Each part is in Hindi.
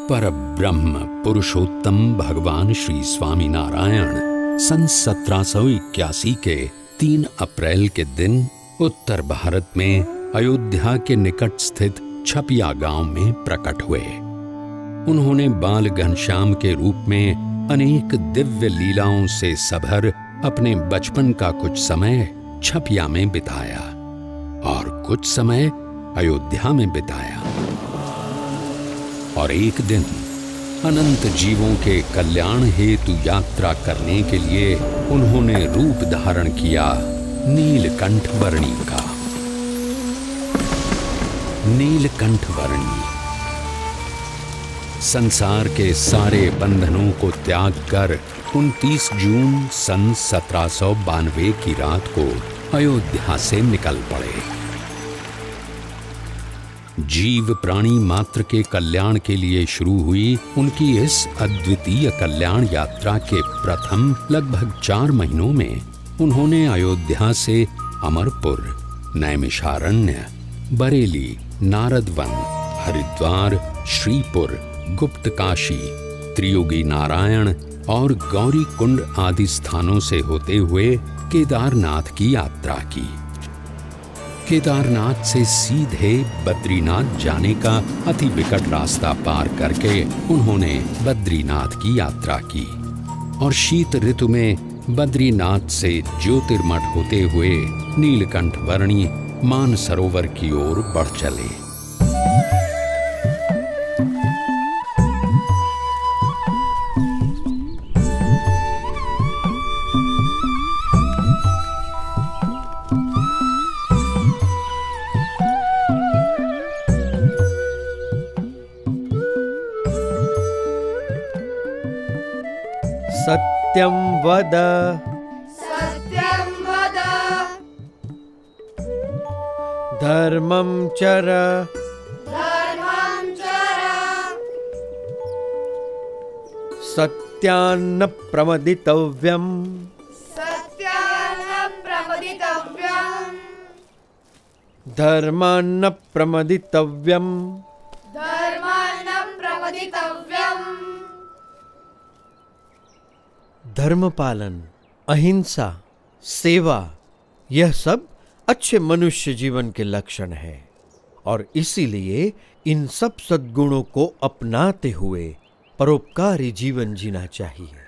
परब्रह्म पुरुषोत्तम भगवान श्री स्वामी नारायण सन 1781 के 3 अप्रैल के दिन उत्तर भारत में अयोध्या के निकट स्थित छपिया गांव में प्रकट हुए। उन्होंने बाल घनश्याम के रूप में अनेक दिव्य लीलाओं से सभर अपने बचपन का कुछ समय छपिया में बिताया और कुछ समय अयोध्या में बिताया। और एक दिन अनंत जीवों के कल्याण हेतु यात्रा करने के लिए उन्होंने रूप धारण किया नीलकंठ वर्णी का। नीलकंठ वर्णी संसार के सारे बंधनों को त्याग कर 29 जून सन 1792 की रात को अयोध्या से निकल पड़े। जीव प्राणी मात्र के कल्याण के लिए शुरू हुई उनकी इस अद्वितीय कल्याण यात्रा के प्रथम लगभग 4 महीनों में उन्होंने अयोध्या से अमरपुर, नैमिषारण्य, बरेली, नारदवन, हरिद्वार, श्रीपुर, गुप्तकाशी, त्रियोगी नारायण और गौरी कुंड आदि स्थानों से होते हुए केदारनाथ की यात्रा की। केदारनाथ से सीधे बद्रीनाथ जाने का अति विकट रास्ता पार करके उन्होंने बद्रीनाथ की यात्रा की और शीत ऋतु में बद्रीनाथ से ज्योतिर्मठ होते हुए नीलकंठ वर्णी मानसरोवर की ओर बढ़ चले। सत्यं वद धर्मं चर सत्यान्न प्रमदितव्यम् धर्मान्न प्रमदितव्यम् धर्म पालन, अहिंसा, सेवा, यह सब अच्छे मनुष्य जीवन के लक्षण हैं और इसीलिए इन सब सद्गुणों को अपनाते हुए परोपकारी जीवन जीना चाहिए।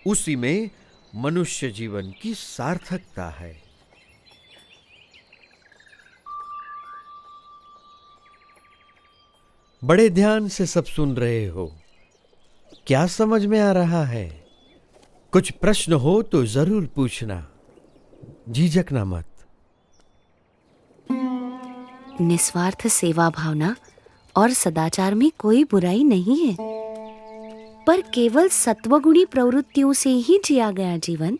उसी में मनुष्य जीवन की सार्थकता है। बड़े ध्यान से सब सुन रहे हो। क्या समझ में आ रहा है? कुछ प्रश्न हो तो जरूर पूछना, झिझकना मत। निस्वार्थ सेवा भावना और सदाचार में कोई बुराई नहीं है, पर केवल सत्वगुणी प्रवृत्तियों से ही जिया गया जीवन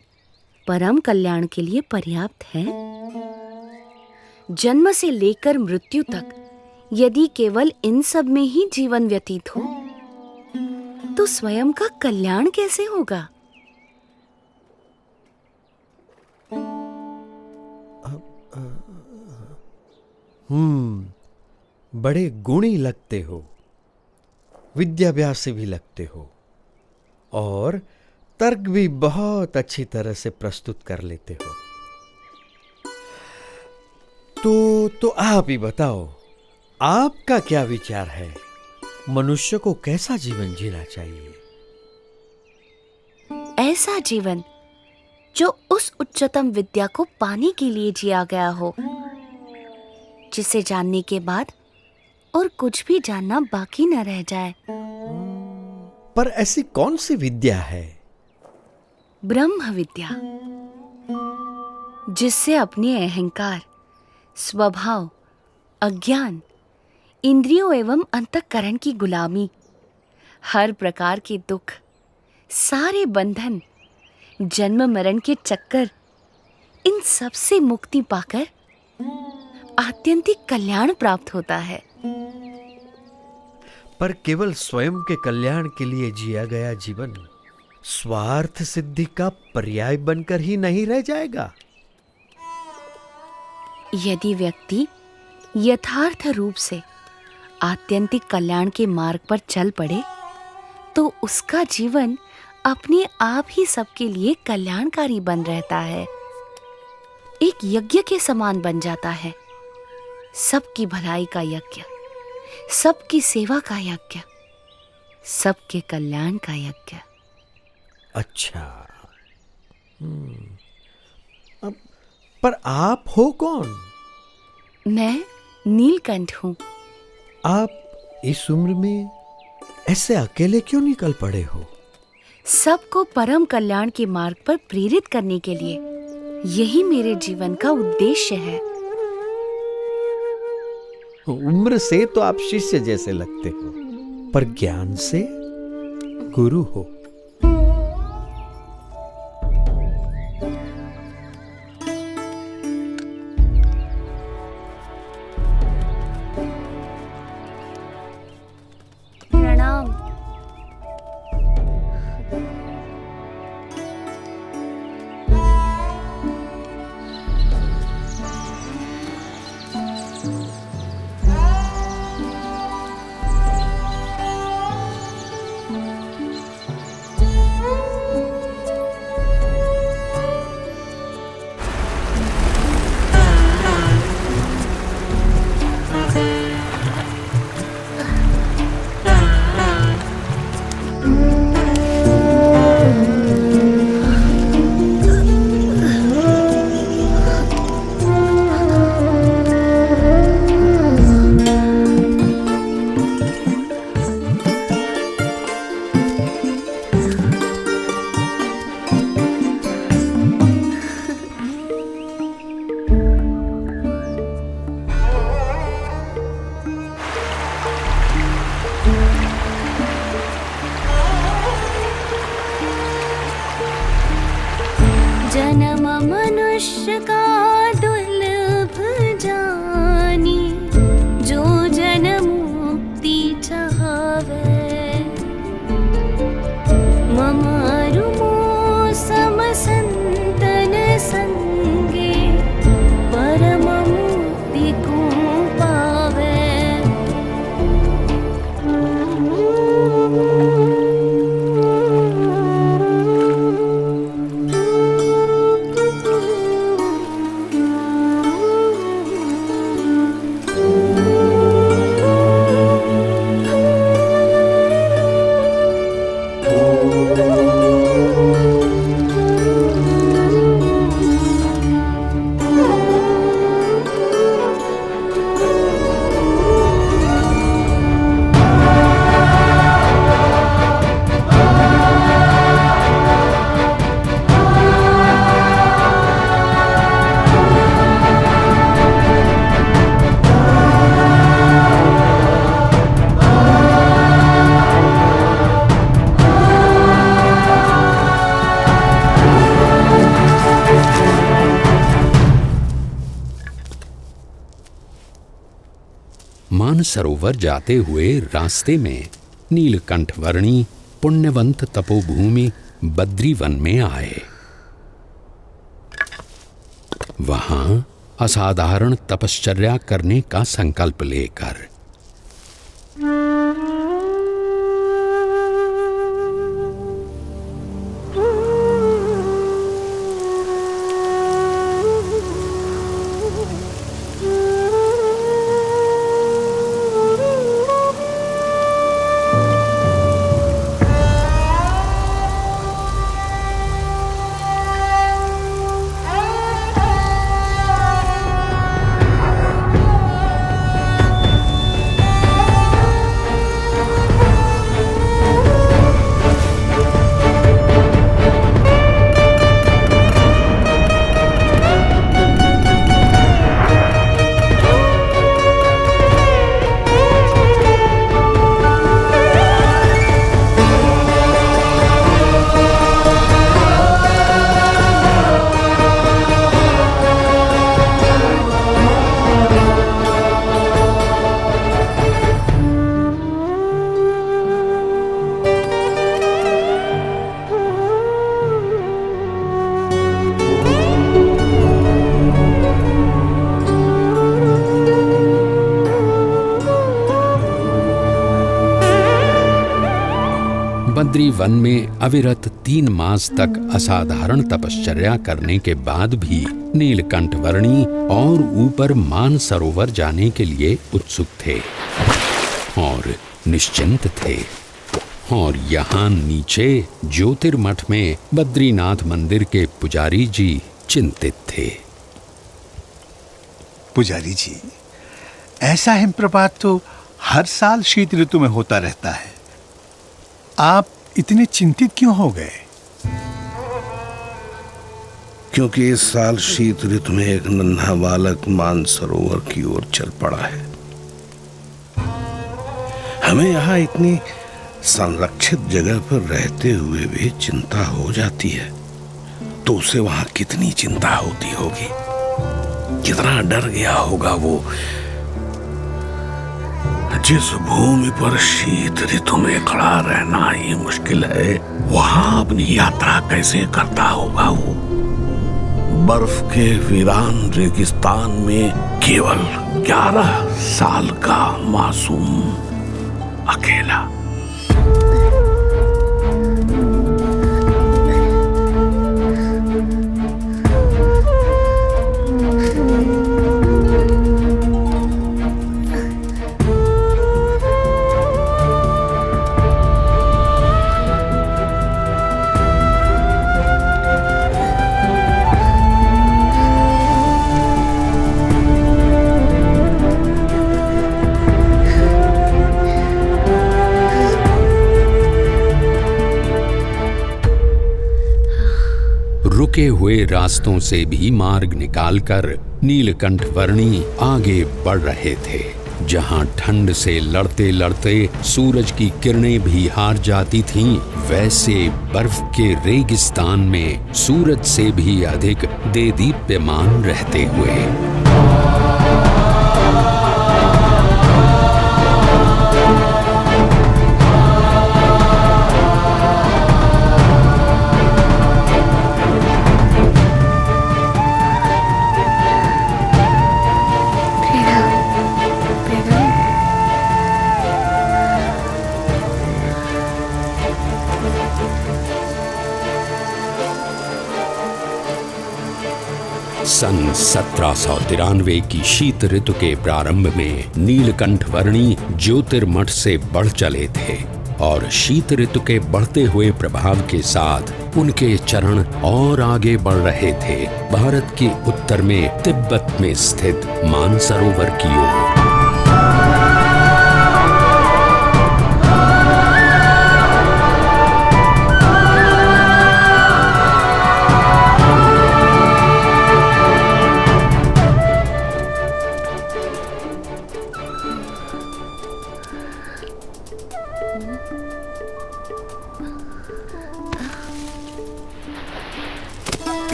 परम कल्याण के लिए पर्याप्त है। जन्म से लेकर मृत्यु तक यदि केवल इन सब में ही जीवन व्यतीत हो तो स्वयं का कल्याण कैसे होगा? बड़े गुणी लगते हो, विद्याभ्यासी भी लगते हो और तर्क भी बहुत अच्छी तरह से प्रस्तुत कर लेते हो। तो आप ही बताओ, आपका क्या विचार है? मनुष्य को कैसा जीवन जीना चाहिए? ऐसा जीवन जो उस उच्चतम विद्या को पाने के लिए जिया गया हो, जिसे जानने के बाद और कुछ भी जानना बाकी न रह जाए। पर ऐसी कौन सी विद्या है? ब्रह्म विद्या, जिससे अपने अहंकार, स्वभाव, अज्ञान, इंद्रियों एवं अंतःकरण की गुलामी, हर प्रकार के दुख, सारे बंधन, जन्म मरण के चक्कर, इन सब से मुक्ति पाकर आत्यंतिक कल्याण प्राप्त होता है। पर केवल स्वयं के कल्याण के लिए जिया गया जीवन स्वार्थ सिद्धि का पर्याय बनकर ही नहीं रह जाएगा। यदि व्यक्ति यथार्थ रूप से आत्यंतिक कल्याण के मार्ग पर चल पड़े तो उसका जीवन अपने आप ही सबके लिए कल्याणकारी बन रहता है, एक यज्ञ के समान बन जाता है। सबकी भलाई का यज्ञ, सबकी सेवा का यज्ञ, सबके कल्याण का यज्ञ। अच्छा। अब पर आप हो कौन? मैं नीलकंठ हूँ। आप इस उम्र में ऐसे अकेले क्यों निकल पड़े हो? सबको परम कल्याण के मार्ग पर प्रेरित करने के लिए यही मेरे जीवन का उद्देश्य है। उम्र से तो आप शिष्य जैसे लगते हो, पर ज्ञान से गुरु हो। प्रणाम। जन्म मनुष्य का दुर्लभ जानी, जो जन मुक्ति चाहवे। ममारु सम संतन संगे, परम मुक्ति को पावे। मानसरोवर जाते हुए रास्ते में नीलकंठ वर्णी पुण्यवंत तपोभूमि बद्रीवन में आए। वहां असाधारण तपश्चर्या करने का संकल्प लेकर बद्री वन में अविरत 3 मास तक असाधारण तपश्चर्या करने के बाद भी नीलकंठ वर्णी और ऊपर मानसरोवर जाने के लिए उत्सुक थे और निश्चिंत थे। और यहाँ नीचे ज्योतिर्मठ में बद्रीनाथ मंदिर के पुजारी जी चिंतित थे। पुजारी जी, ऐसा हिमप्रपात तो हर साल शीत ऋतु में होता रहता है, आप इतने चिंतित क्यों हो गए? क्योंकि इस साल शीत ऋतु में एक नन्हा बालक मानसरोवर की ओर चल पड़ा है। हमें यहाँ इतनी संरक्षित जगह पर रहते हुए भी चिंता हो जाती है, तो उसे वहां कितनी चिंता होती होगी, कितना डर गया होगा वो। जिस भूमि पर शीत ऋतु में खड़ा रहना ही मुश्किल है, वहां अपनी यात्रा कैसे करता होगा वो। बर्फ के वीरान रेगिस्तान में केवल 11 साल का मासूम अकेला। रुके हुए रास्तों से भी मार्ग निकालकर नीलकंठ वर्णी आगे बढ़ रहे थे। जहां ठंड से लड़ते लड़ते सूरज की किरणें भी हार जाती थीं, वैसे बर्फ के रेगिस्तान में सूरज से भी अधिक देदीप्यमान रहते हुए सन 1793 की शीत ऋतु के प्रारंभ में नीलकंठ वर्णी ज्योतिर्मठ से बढ़ चले थे और शीत ऋतु के बढ़ते हुए प्रभाव के साथ उनके चरण और आगे बढ़ रहे थे, भारत के उत्तर में तिब्बत में स्थित मानसरोवर की ओर।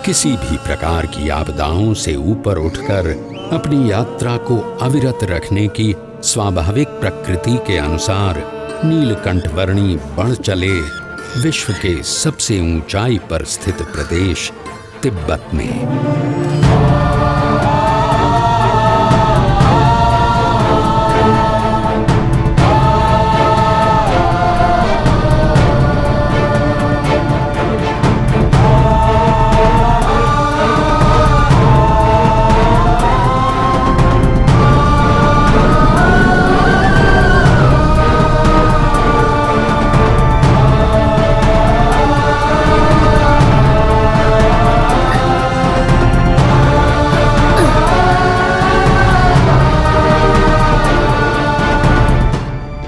किसी भी प्रकार की आपदाओं से ऊपर उठकर अपनी यात्रा को अविरत रखने की स्वाभाविक प्रकृति के अनुसार नीलकंठवर्णी बढ़ चले विश्व के सबसे ऊंचाई पर स्थित प्रदेश तिब्बत में।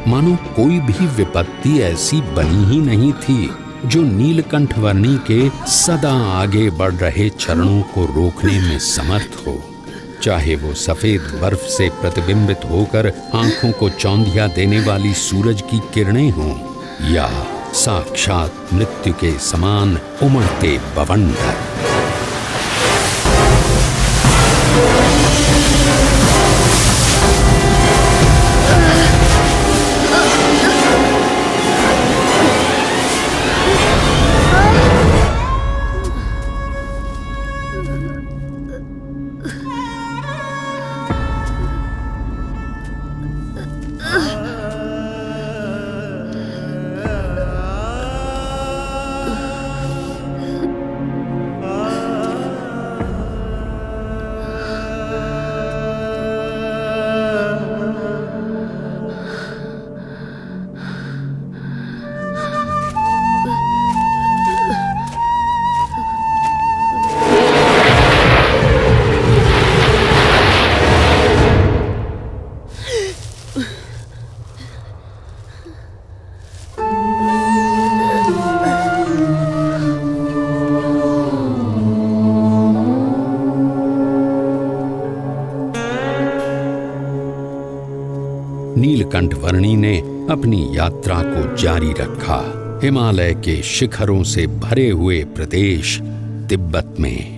मानो कोई भी विपत्ति ऐसी बनी ही नहीं थी जो नीलकंठवर्णी के सदा आगे बढ़ रहे चरणों को रोकने में समर्थ हो। चाहे वो सफेद बर्फ से प्रतिबिंबित होकर आंखों को चौंधिया देने वाली सूरज की किरणें हों या साक्षात मृत्यु के समान उमड़ते बवंडर। नीलकंठवर्णी ने अपनी यात्रा को जारी रखा हिमालय के शिखरों से भरे हुए प्रदेश तिब्बत में।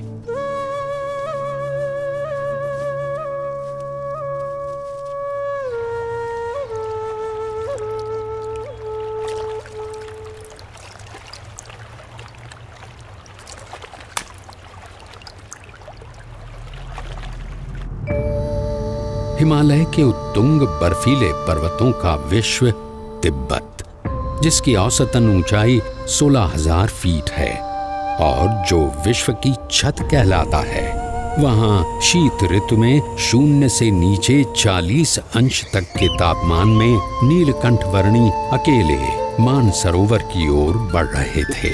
हिमालय के उत्तुंग बर्फीले पर्वतों का विश्व तिब्बत, जिसकी औसतन ऊंचाई 16,000 फीट है और जो विश्व की छत कहलाता है, वहां शीत ऋतु में 0 से नीचे 40 अंश तक के तापमान में नीलकंठवर्णी अकेले मानसरोवर की ओर बढ़ रहे थे।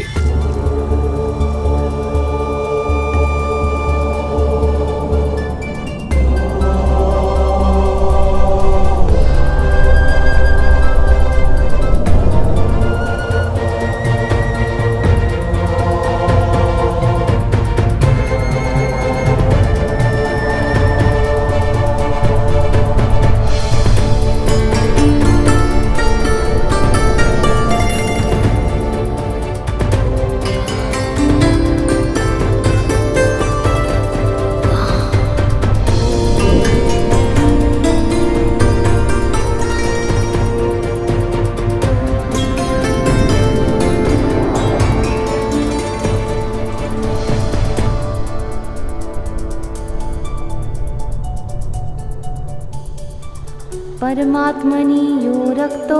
परमात्मनि यो रक्तो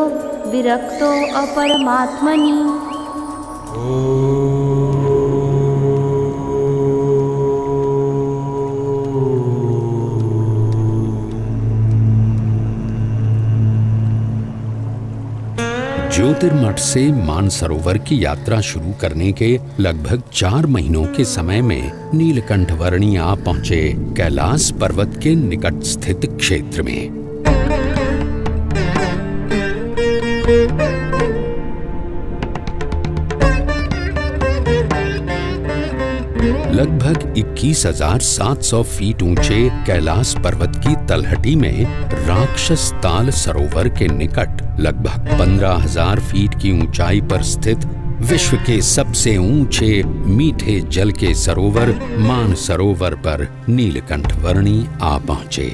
विरक्तो अपरमात्मनि। ज्योतिर्मठ से मानसरोवर की यात्रा शुरू करने के लगभग 4 महीनों के समय में नीलकंठवर्णी आ पहुंचे कैलाश पर्वत के निकट स्थित क्षेत्र में। लगभग 21,700 फीट ऊंचे कैलाश पर्वत की तलहटी में राक्षस ताल सरोवर के निकट लगभग 15,000 फीट की ऊंचाई पर स्थित विश्व के सबसे ऊंचे मीठे जल के सरोवर मानसरोवर पर नीलकंठवर्णी आ पहुंचे।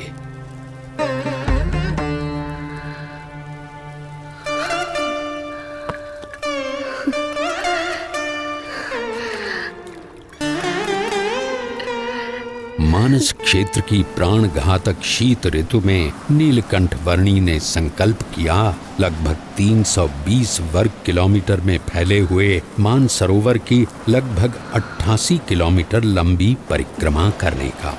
मानस क्षेत्र की प्राणघातक शीत ऋतु में नीलकंठ वर्णी ने संकल्प किया लगभग 320 वर्ग किलोमीटर में फैले हुए मानसरोवर की लगभग 88 किलोमीटर लंबी परिक्रमा करने का।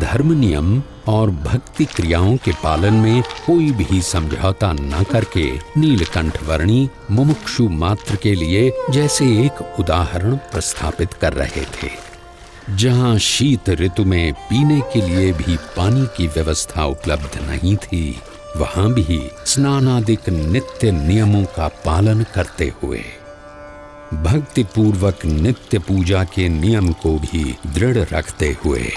धर्म नियम और भक्ति क्रियाओं के पालन में कोई भी समझौता न करके नीलकंठ वर्णी मुमुक्षु मात्र के लिए जैसे एक उदाहरण प्रस्थापित कर रहे थे। जहां शीत ऋतु में पीने के लिए भी पानी की व्यवस्था उपलब्ध नहीं थी, वहां भी स्नानादिक नित्य नियमों का पालन करते हुए भक्ति पूर्वक नित्य पूजा के नियम को भी दृढ़ रखते हुए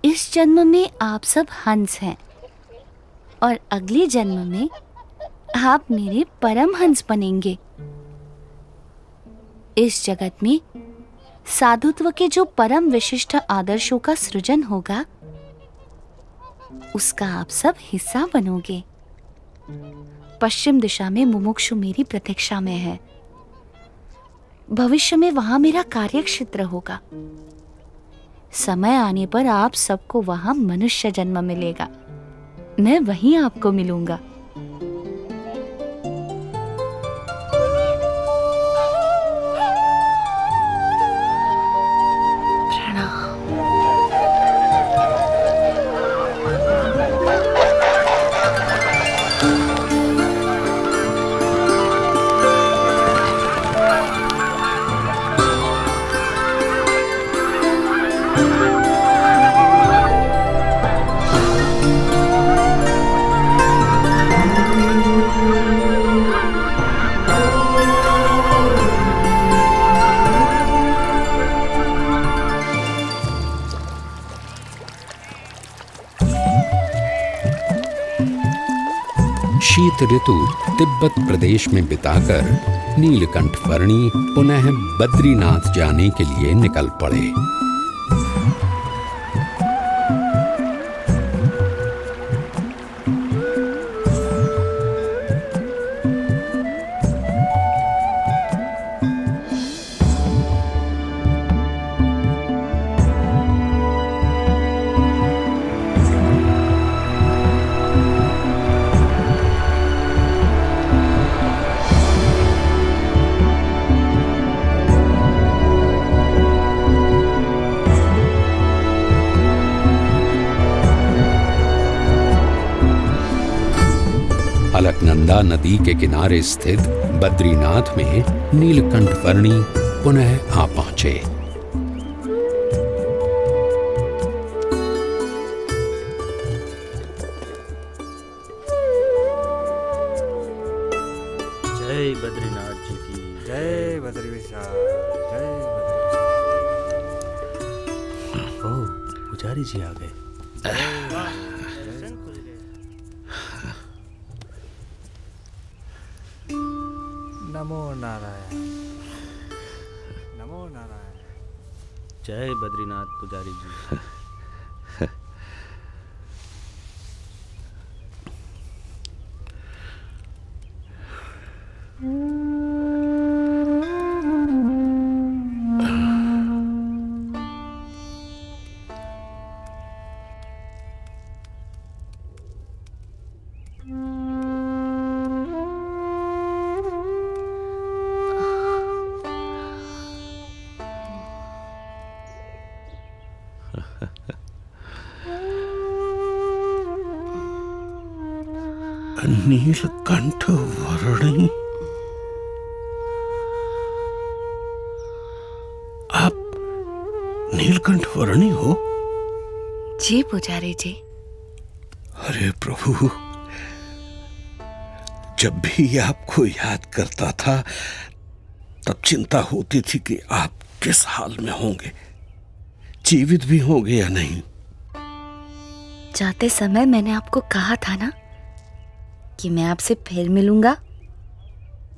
इस जन्म में आप सब हंस हैं और अगले जन्म में आप मेरे परम हंस बनेंगे। इस जगत में साधुत्व के जो परम विशिष्ट आदर्शों का सृजन होगा, उसका आप सब हिस्सा बनोगे। पश्चिम दिशा में मुमुक्षु मेरी प्रतीक्षा में है। भविष्य में वहां मेरा कार्यक्षेत्र होगा। समय आने पर आप सबको वहां मनुष्य जन्म मिलेगा। मैं वहीं आपको मिलूंगा। शीत ऋतु तिब्बत प्रदेश में बिताकर नीलकंठ वर्णी पुनः बद्रीनाथ जाने के लिए निकल पड़े। अलकनंदा नदी के किनारे स्थित बद्रीनाथ में नीलकंठ वर्णी पुनः आ पहुंचे। जय बद्रीनाथ जी की जय बद्री विशाल, जय बद्री। ओ पुजारी जी आ गए। नमो नारायण। जय बद्रीनाथ पुजारी जी। नीलकंठ वर्णी, आप नीलकंठ वर्णी हो? जी पुजारी जी। अरे प्रभु, जब भी आपको याद करता था तब चिंता होती थी कि आप किस हाल में होंगे, जीवित भी होंगे या नहीं। जाते समय मैंने आपको कहा था ना कि मैं आपसे फिर मिलूंगा,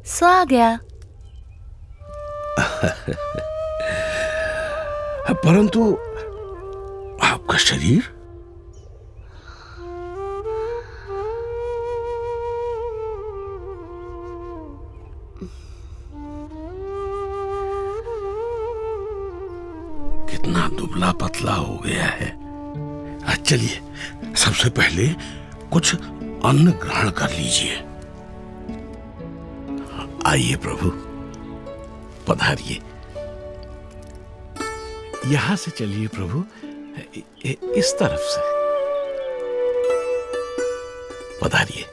सो आ गया। परंतु आपका शरीर? कितना दुबला पतला हो गया है। चलिए, सबसे पहले कुछ अन्न ग्रहण कर लीजिए। आइए प्रभु, पधारिए। यहां से चलिए प्रभु, इस तरफ से पधारिए।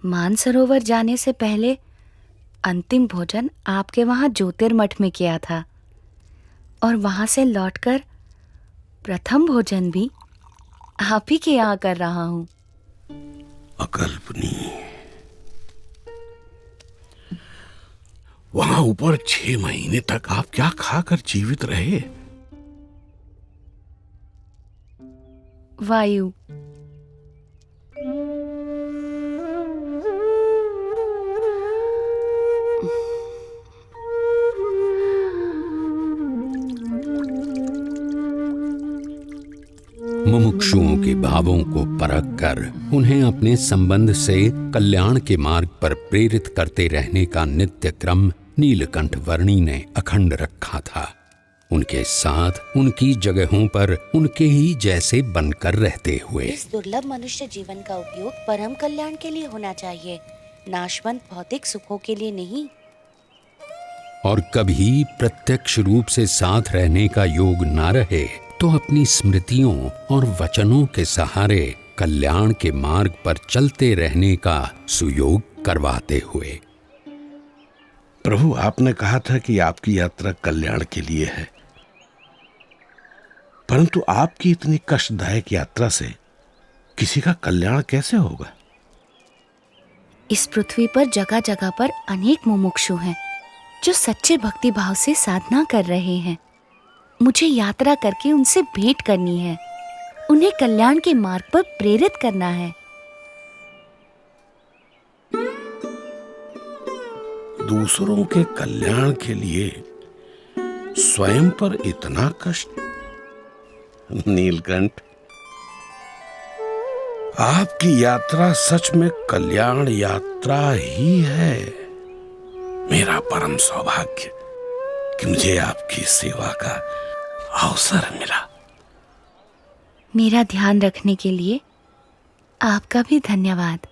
मानसरोवर जाने से पहले अंतिम भोजन आपके वहां ज्योतिर्मठ में किया था, और वहां से लौटकर प्रथम भोजन भी आप ही के यहाँ कर रहा हूं। अकल्पनीय। वहां ऊपर 6 महीने तक आप क्या खाकर जीवित रहे? वायु। मुमुक्षुओं के भावों को परख कर उन्हें अपने संबंध से कल्याण के मार्ग पर प्रेरित करते रहने का नित्य क्रम नीलकंठ वर्णी ने अखंड रखा था। उनके साथ उनकी जगहों पर उनके ही जैसे बनकर रहते हुए। इस दुर्लभ मनुष्य जीवन का उपयोग परम कल्याण के लिए होना चाहिए, नाशवंत भौतिक सुखों के लिए नहीं। और कभी प्रत्यक्ष रूप से साथ रहने का योग ना रहे तो अपनी स्मृतियों और वचनों के सहारे कल्याण के मार्ग पर चलते रहने का सुयोग करवाते हुए। प्रभु, आपने कहा था कि आपकी यात्रा कल्याण के लिए है, परंतु आपकी इतनी कष्टदायक यात्रा से किसी का कल्याण कैसे होगा? इस पृथ्वी पर जगह जगह पर अनेक मुमुक्षु हैं जो सच्चे भक्ति भाव से साधना कर रहे हैं। मुझे यात्रा करके उनसे भेंट करनी है, उन्हें कल्याण के मार्ग पर प्रेरित करना है। दूसरों के कल्याण के लिए स्वयं पर इतना कष्ट? नीलकंठ, आपकी यात्रा सच में कल्याण यात्रा ही है। मेरा परम सौभाग्य कि मुझे आपकी सेवा का अवसर मिला। मेरा ध्यान रखने के लिए आपका भी धन्यवाद।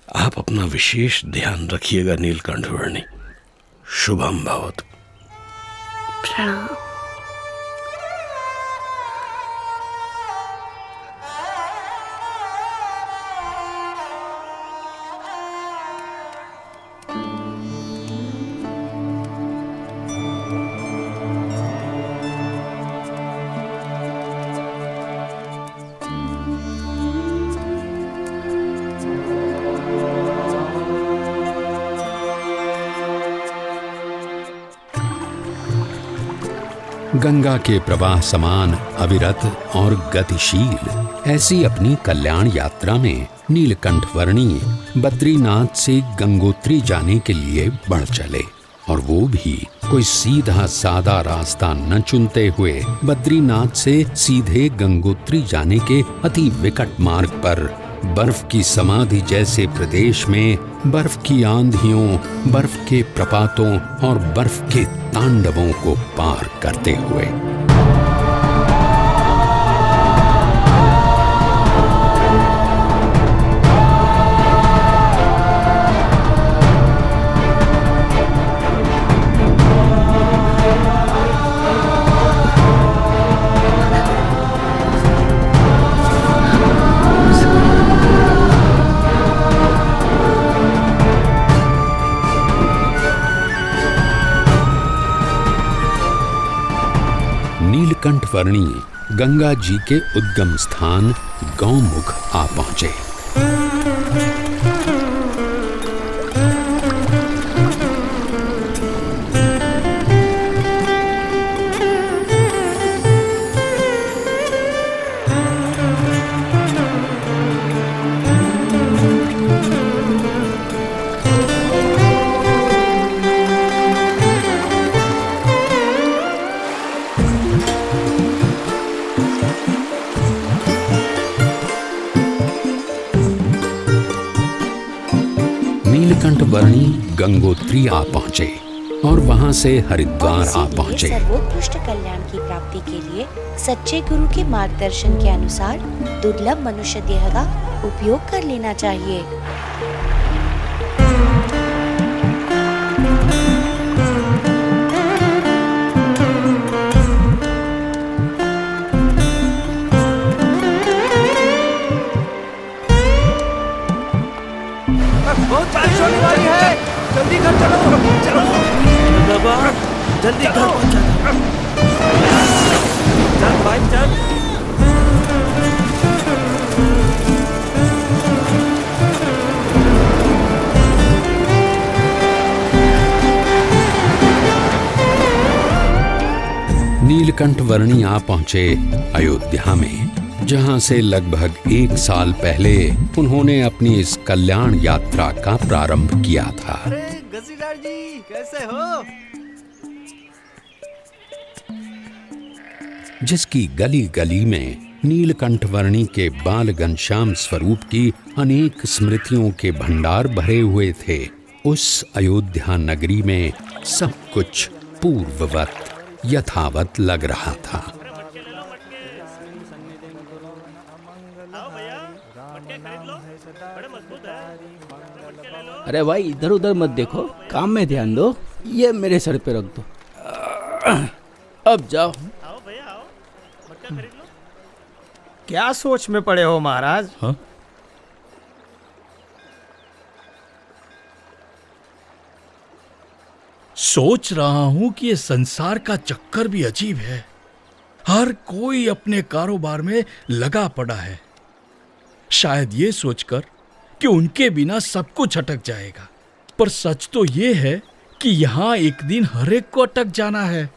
आप अपना विशेष ध्यान रखिएगा नीलकंठ वर्णी। शुभम भवतु। प्रणाम। गंगा के प्रवाह समान अविरत और गतिशील ऐसी अपनी कल्याण यात्रा में नीलकंठ वर्णी बद्रीनाथ से गंगोत्री जाने के लिए बढ़ चले, और वो भी कोई सीधा सादा रास्ता न चुनते हुए बद्रीनाथ से सीधे गंगोत्री जाने के अति विकट मार्ग पर बर्फ की समाधि जैसे प्रदेश में बर्फ की आंधियों, बर्फ के प्रपातों और बर्फ के तांडवों को पार करते हुए। नीलकंठ वर्णी गंगा जी के उद्गम स्थान गौमुख आ पहुंचे। नीलकंठ वर्णी गंगोत्री आ पहुंचे और वहां से हरिद्वार आ पहुंचे। सर्वोत्कृष्ट कल्याण की प्राप्ति के लिए सच्चे गुरु के मार्गदर्शन के अनुसार दुर्लभ मनुष्य देह का उपयोग कर लेना चाहिए। बहुत बारिश होने वाली है, जल्दी घर चलो चलो बाबा, जल्दी घर पहुंचा। चल भाई चल। नीलकंठ वर्णी आ पहुंचे अयोध्या में, जहां से लगभग 1 साल पहले उन्होंने अपनी इस कल्याण यात्रा का प्रारंभ किया था। अरे गसीदार जी कैसे हो? जिसकी गली गली में नीलकंठ वर्णी के बाल घनश्याम स्वरूप की अनेक स्मृतियों के भंडार भरे हुए थे, उस अयोध्या नगरी में सब कुछ पूर्ववत यथावत लग रहा था। अरे भाई इधर उधर मत देखो, काम में ध्यान दो। ये मेरे सर पे रख दो। अब जाओ। क्या सोच में पड़े हो महाराज? हाँ? सोच रहा हूं कि ये संसार का चक्कर भी अजीब है। हर कोई अपने कारोबार में लगा पड़ा है, शायद ये सोचकर कि उनके बिना सब कुछ अटक जाएगा। पर सच तो ये है कि यहाँ एक दिन हर एक को अटक जाना है,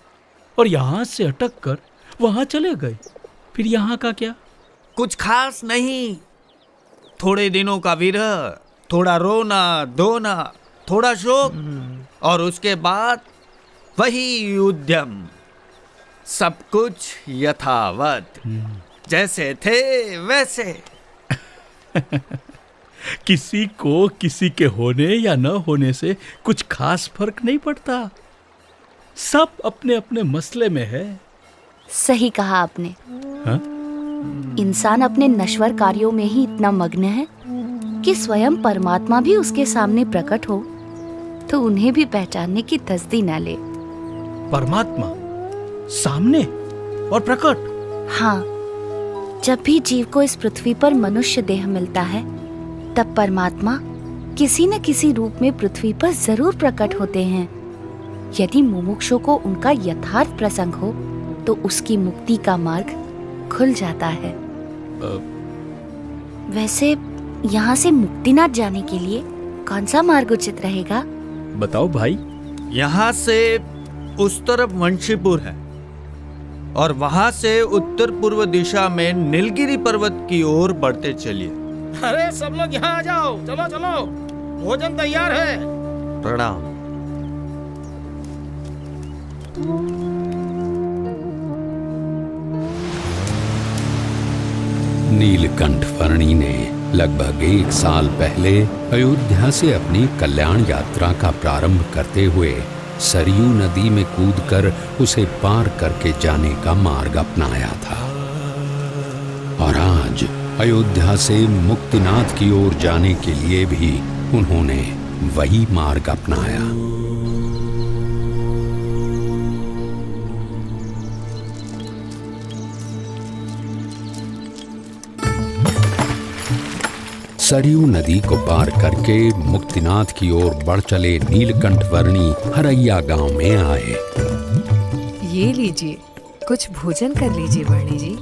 और यहाँ से अटक कर वहाँ चले गए। फिर यहाँ का क्या? कुछ खास नहीं, थोड़े दिनों का विरह, थोड़ा रोना धोना, थोड़ा शोक, और उसके बाद वही उद्यम। सब कुछ यथावत, जैसे थे वैसे। किसी को किसी के होने या न होने से कुछ खास फर्क नहीं पड़ता। सब अपने अपने मसले में है। सही कहा आपने। हा? इंसान अपने नश्वर कार्यों में ही इतना मग्न है कि स्वयं परमात्मा भी उसके सामने प्रकट हो तो उन्हें भी पहचानने की तसदी न ले। परमात्मा सामने और प्रकट? हाँ, जब भी जीव को इस पृथ्वी पर मनुष्य देह मिलता है, तब परमात्मा किसी न किसी रूप में पृथ्वी पर जरूर प्रकट होते हैं। यदि मुमुक्षु को उनका यथार्थ प्रसंग हो तो उसकी मुक्ति का मार्ग खुल जाता है। वैसे यहाँ से मुक्तिनाथ जाने के लिए कौन सा मार्ग उचित रहेगा? बताओ भाई। यहाँ से उस तरफ वंशीपुर है, और वहां से उत्तर पूर्व दिशा में नीलगिरी पर्वत की ओर बढ़ते चलिए। अरे सब लोग यहाँ आ जाओ, चलो चलो, भोजन तैयार है। प्रणाम। नीलकंठ वर्णी ने लगभग 1 साल पहले अयोध्या से अपनी कल्याण यात्रा का प्रारंभ करते हुए सरयू नदी में कूदकर उसे पार करके जाने का मार्ग अपनाया था, और आज अयोध्या से मुक्तिनाथ की ओर जाने के लिए भी उन्होंने वही मार्ग अपनाया। सरयू नदी को पार करके मुक्तिनाथ की ओर बढ़ चले नीलकंठ वर्णी हरैया गांव में आए। ये लीजिए, कुछ भोजन कर लीजिए वर्णी जी।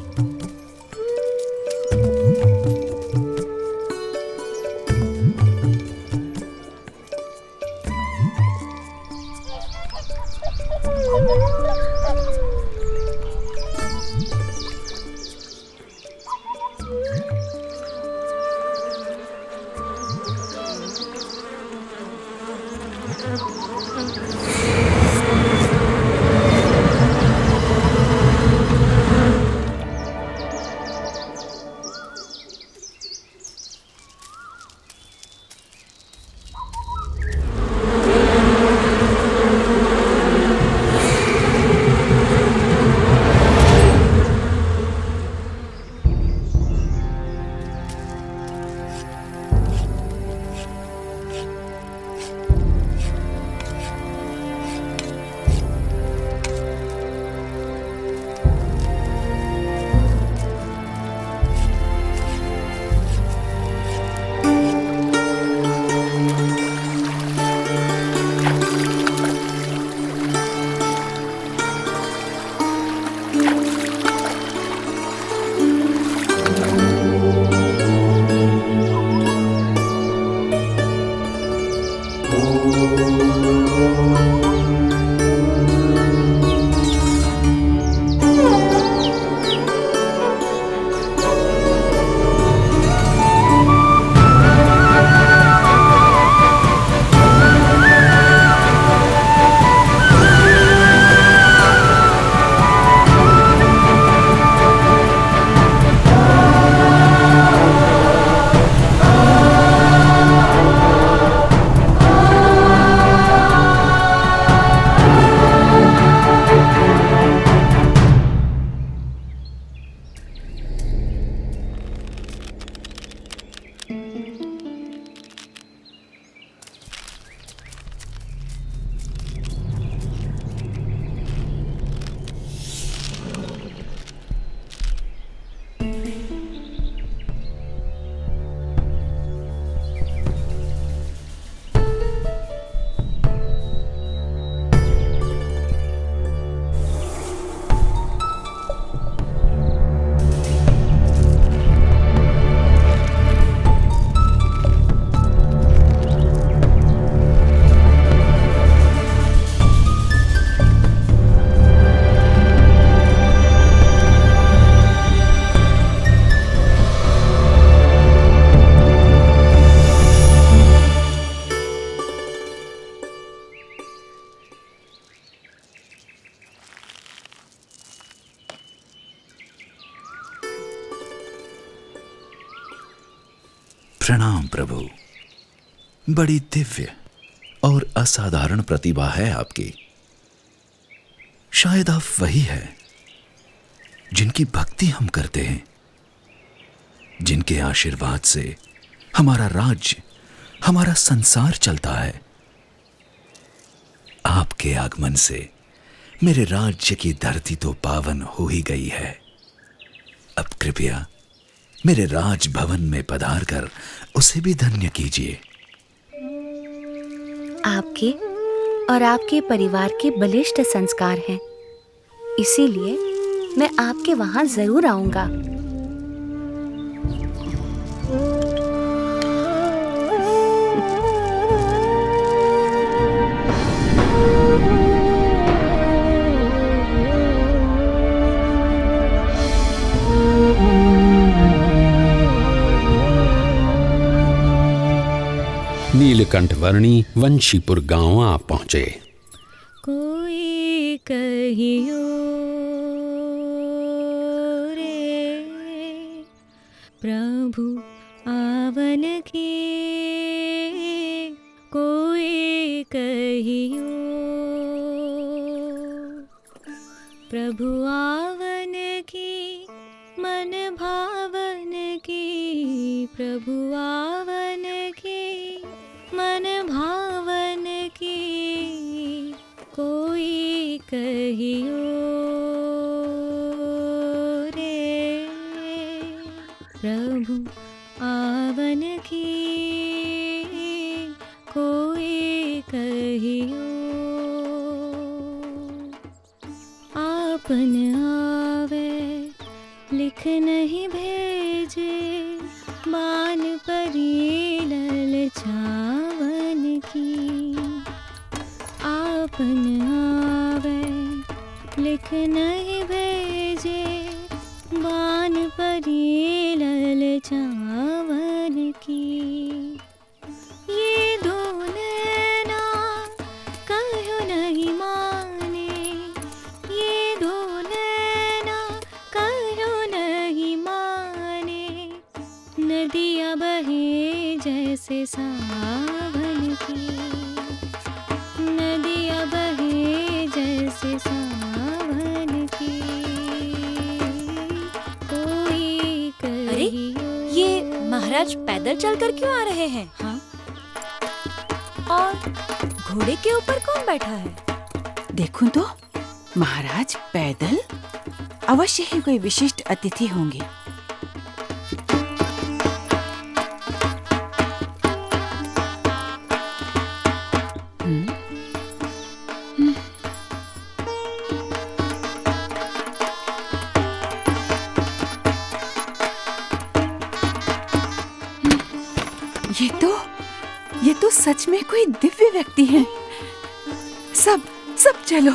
प्रणाम प्रभु। बड़ी दिव्य और असाधारण प्रतिभा है आपकी। शायद आप वही है जिनकी भक्ति हम करते हैं, जिनके आशीर्वाद से हमारा राज्य, हमारा संसार चलता है। आपके आगमन से मेरे राज्य की धरती तो पावन हो ही गई है। अब कृपया मेरे राजभवन में पधारकर उसे भी धन्य कीजिए। आपके और आपके परिवार के बलिष्ठ संस्कार हैं, इसीलिए मैं आपके वहां जरूर आऊंगा। नीलकंठवर्णी वंशीपुर गांव आ पहुंचे। कोई कहियो रे प्रभु आवन की, कोई कहियो प्रभु आवन की, मन भावन की, प्रभु आवन की, मन भावन की, कोई कहियो रे प्रभु आवन की, कोई कहियो आपन आवे लिख नहीं भेजे, बान परी ललचावन की, आपन आवे लिख नहीं भेजे, बान परी ललचावन की, ये दो नैना कहो नहीं माने, ये दो नैना कहो नहीं माने, नदियाँ बहे जैसे सावन की, नदियाँ बहे जैसे सावन की, कोई कहियो। ये महाराज पैदल चलकर क्यों आ रहे हैं? हाँ? और घोड़े के ऊपर कौन बैठा है? देखूं तो महाराज पैदल, अवश्य ही कोई विशिष्ट अतिथि होंगे। ये तो सच में कोई दिव्य व्यक्ति हैं। सब चलो,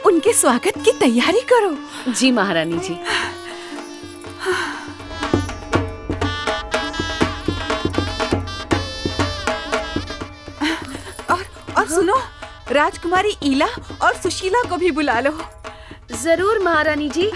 उनके स्वागत की तैयारी करो। जी महारानी जी। और सुनो, राजकुमारी ईला और सुशीला को भी बुला लो। जरूर महारानी जी।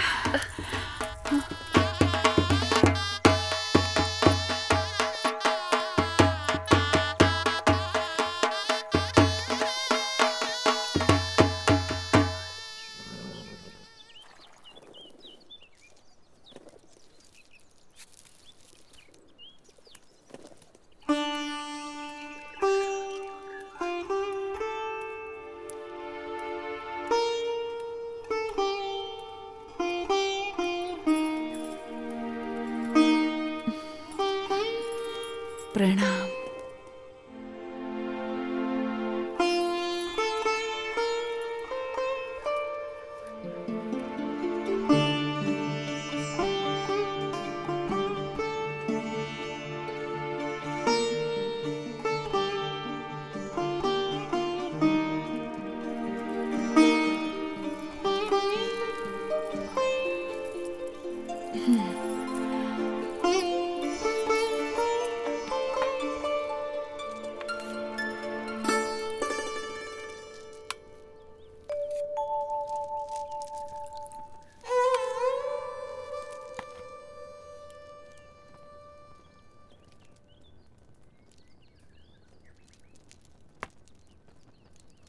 प्रणाम।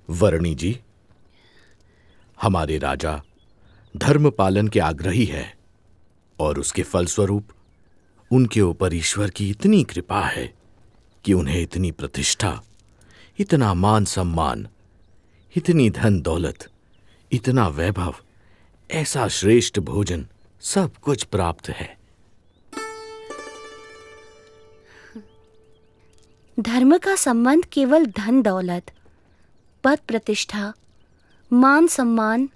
वर्णी जी, हमारे राजा धर्म पालन के आग्रही है और उसके फलस्वरूप उनके ऊपर ईश्वर की इतनी कृपा है कि उन्हें इतनी प्रतिष्ठा, इतना मान सम्मान, इतनी धन दौलत, इतना वैभव, ऐसा श्रेष्ठ भोजन, सब कुछ प्राप्त है। धर्म का संबंध केवल धन दौलत, पद प्रतिष्ठा, मान सम्मान,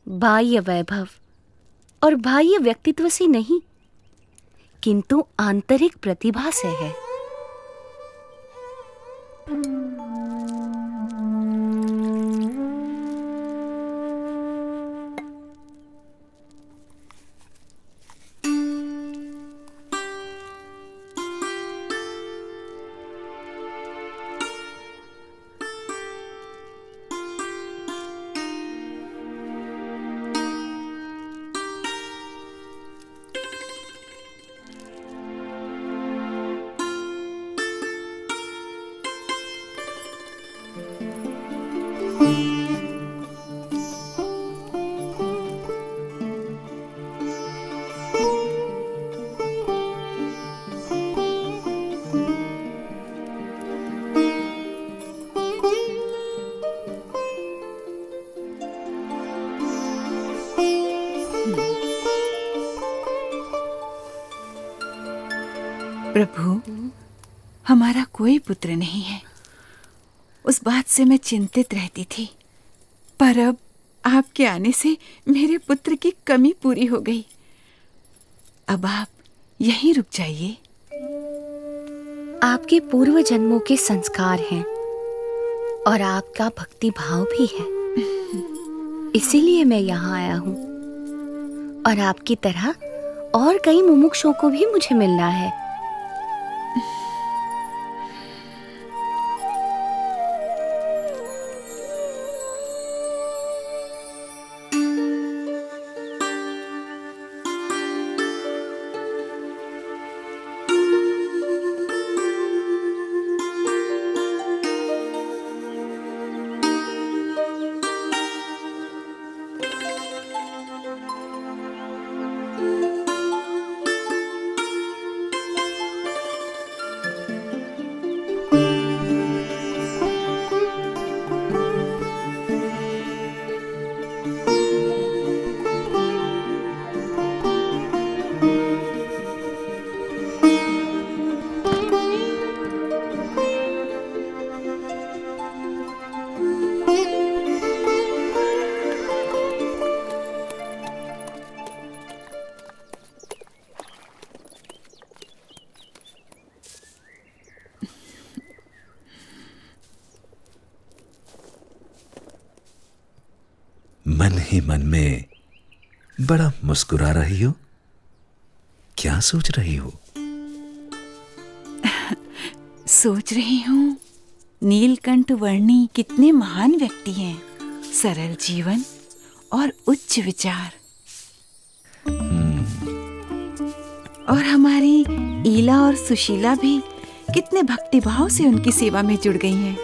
बाह्य वैभव और बाह्य व्यक्तित्व से नहीं, किंतु आंतरिक प्रतिभा से है। प्रभु, हमारा कोई पुत्र नहीं है। उस बात से मैं चिंतित रहती थी, पर अब आपके आने से मेरे पुत्र की कमी पूरी हो गई। अब आप यहीं रुक जाइए। आपके पूर्व जन्मों के संस्कार हैं और आपका भक्ति भाव भी है, इसीलिए मैं यहाँ आया हूँ। और आपकी तरह और कई मुमुक्षुओं को भी मुझे मिलना है। मन ही मन में बड़ा मुस्कुरा रही हो, क्या सोच रही हो? सोच रही हूँ, नीलकंठ वर्णी कितने महान व्यक्ति हैं। सरल जीवन और उच्च विचार। और हमारी ईला और सुशीला भी कितने भक्तिभाव से उनकी सेवा में जुड़ गई हैं।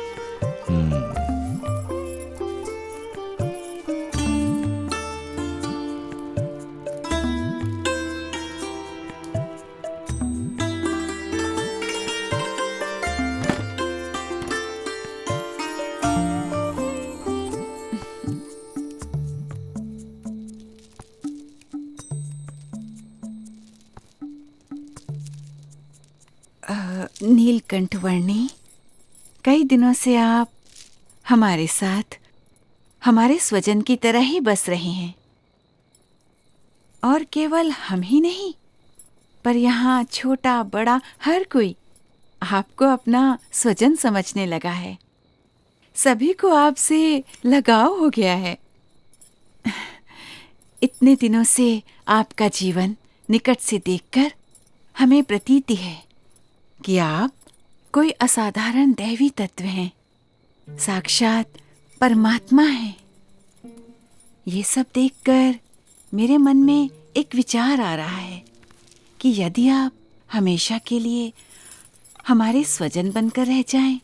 नीलकंठ वर्णी, कई दिनों से आप हमारे साथ हमारे स्वजन की तरह ही बस रहे हैं। और केवल हम ही नहीं, पर यहाँ छोटा बड़ा हर कोई आपको अपना स्वजन समझने लगा है। सभी को आपसे लगाव हो गया है। इतने दिनों से आपका जीवन निकट से देखकर हमें प्रतीति है कि आप कोई असाधारण दैवी तत्व हैं, साक्षात परमात्मा हैं। ये सब देखकर मेरे मन में एक विचार आ रहा है कि यदि आप हमेशा के लिए हमारे स्वजन बनकर रह जाएं,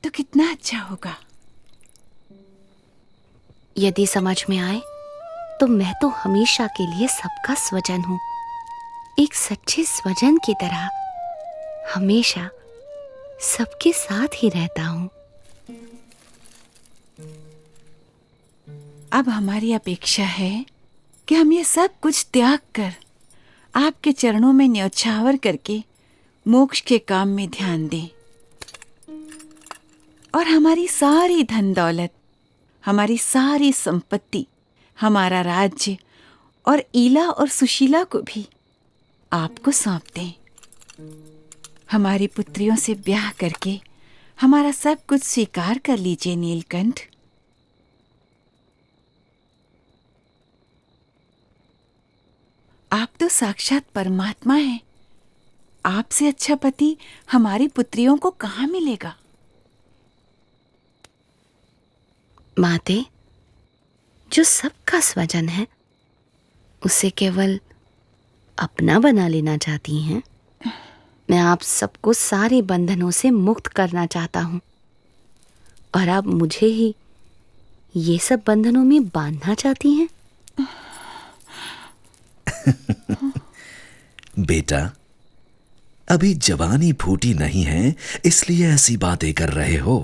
तो कितना अच्छा होगा। यदि समझ में आए तो मैं तो हमेशा के लिए सबका स्वजन हूँ, एक सच्चे स्वजन की तरह हमेशा सबके साथ ही रहता हूँ। अब हमारी अपेक्षा है कि हम ये सब कुछ त्याग कर आपके चरणों में न्योछावर करके मोक्ष के काम में ध्यान दें। और हमारी सारी धन दौलत, हमारी सारी संपत्ति, हमारा राज्य और ईला और सुशीला को भी आपको सौंप दें। हमारी पुत्रियों से ब्याह करके हमारा सब कुछ स्वीकार कर लीजिए नीलकंठ। आप तो साक्षात परमात्मा हैं। आपसे अच्छा पति हमारी पुत्रियों को कहाँ मिलेगा? माते, जो सबका स्वजन है उसे केवल अपना बना लेना चाहती हैं। मैं आप सबको सारे बंधनों से मुक्त करना चाहता हूँ और आप मुझे ही ये सब बंधनों में बांधना चाहती हैं। बेटा, अभी जवानी फूटी नहीं है, इसलिए ऐसी बातें कर रहे हो।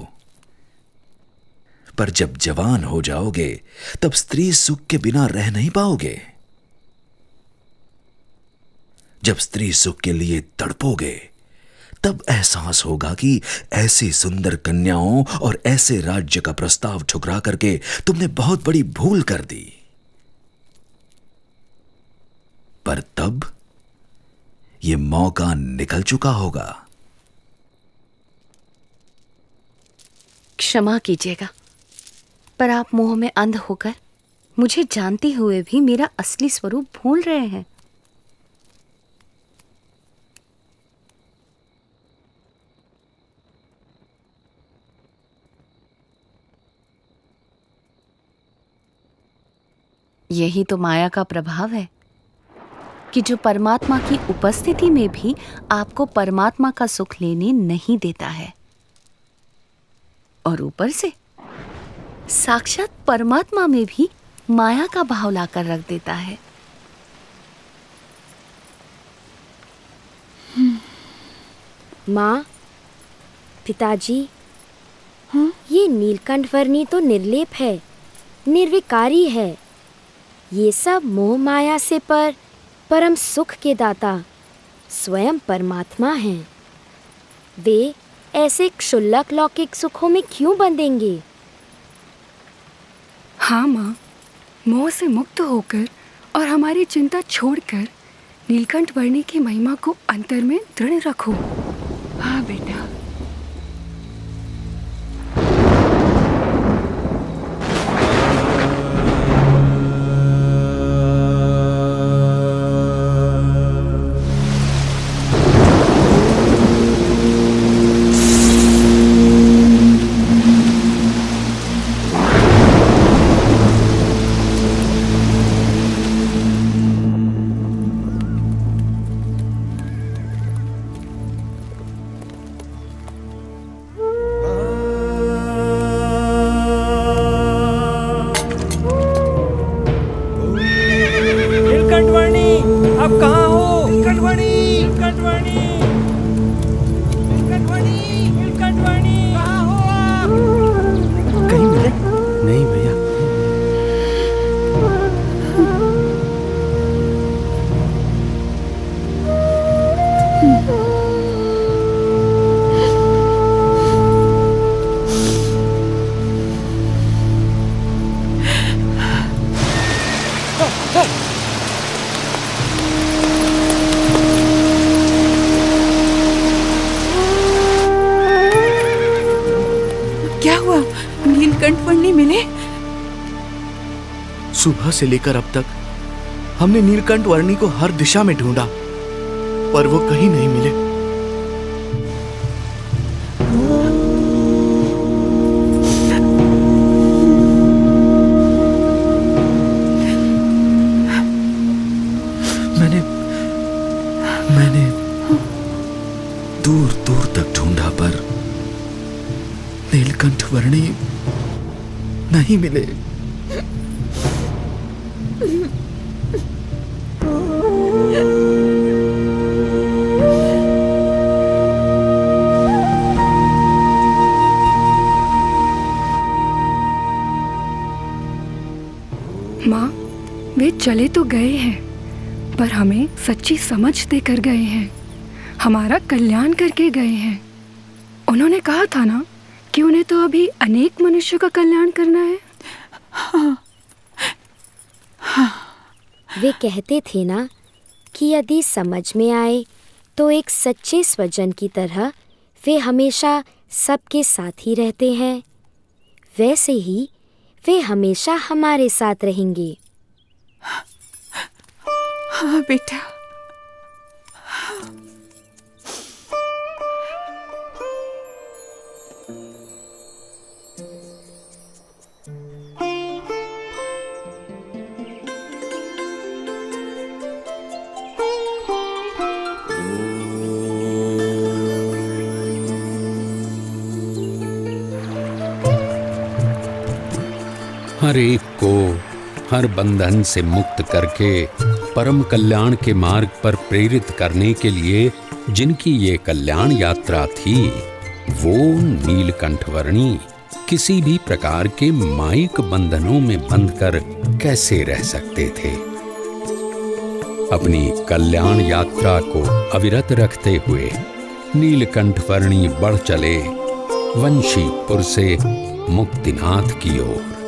पर जब जवान हो जाओगे तब स्त्री सुख के बिना रह नहीं पाओगे। जब स्त्री सुख के लिए तड़पोगे तब एहसास होगा कि ऐसी सुंदर कन्याओं और ऐसे राज्य का प्रस्ताव ठुकरा करके तुमने बहुत बड़ी भूल कर दी। पर तब यह मौका निकल चुका होगा। क्षमा कीजिएगा, पर आप मोह में अंध होकर मुझे जानते हुए भी मेरा असली स्वरूप भूल रहे हैं। यही तो माया का प्रभाव है कि जो परमात्मा की उपस्थिति में भी आपको परमात्मा का सुख लेने नहीं देता है, और ऊपर से साक्षात परमात्मा में भी माया का भाव लाकर रख देता है। माँ, पिताजी, ये नीलकंठ वर्णी तो निर्लेप है, निर्विकारी है। ये सब मोह माया से परम सुख के दाता स्वयं परमात्मा हैं। वे ऐसे क्षुल्लक लौकिक सुखों में क्यों बंधेंगे? हाँ माँ, मोह से मुक्त होकर और हमारी चिंता छोड़कर नीलकंठ वर्णी की महिमा को अंतर में दृढ़ रखो। हाँ बेटा। सुबह से लेकर अब तक हमने नीलकंठ वर्णी को हर दिशा में ढूंढा, पर वो कहीं नहीं मिले। मैंने दूर दूर तक ढूंढा, पर नीलकंठ वर्णी नहीं मिले। माँ, वे चले तो गए हैं, पर हमें सच्ची समझ देकर गए हैं, हमारा कल्याण करके गए हैं। उन्होंने कहा था ना कि उन्हें तो अभी अनेक मनुष्यों का कल्याण करना है। हाँ। हाँ। वे कहते थे ना कि यदि समझ में आए तो एक सच्चे स्वजन की तरह वे हमेशा सबके साथ ही रहते हैं, वैसे ही वे हमेशा हमारे साथ रहेंगे। हाँ बेटा। हर एक को हर बंधन से मुक्त करके परम कल्याण के मार्ग पर प्रेरित करने के लिए जिनकी ये कल्याण यात्रा थी, वो नीलकंठवर्णी किसी भी प्रकार के मायिक बंधनों में बंधकर कैसे रह सकते थे। अपनी कल्याण यात्रा को अविरत रखते हुए नीलकंठ वर्णी बढ़ चले वंशीपुर से मुक्तिनाथ की ओर।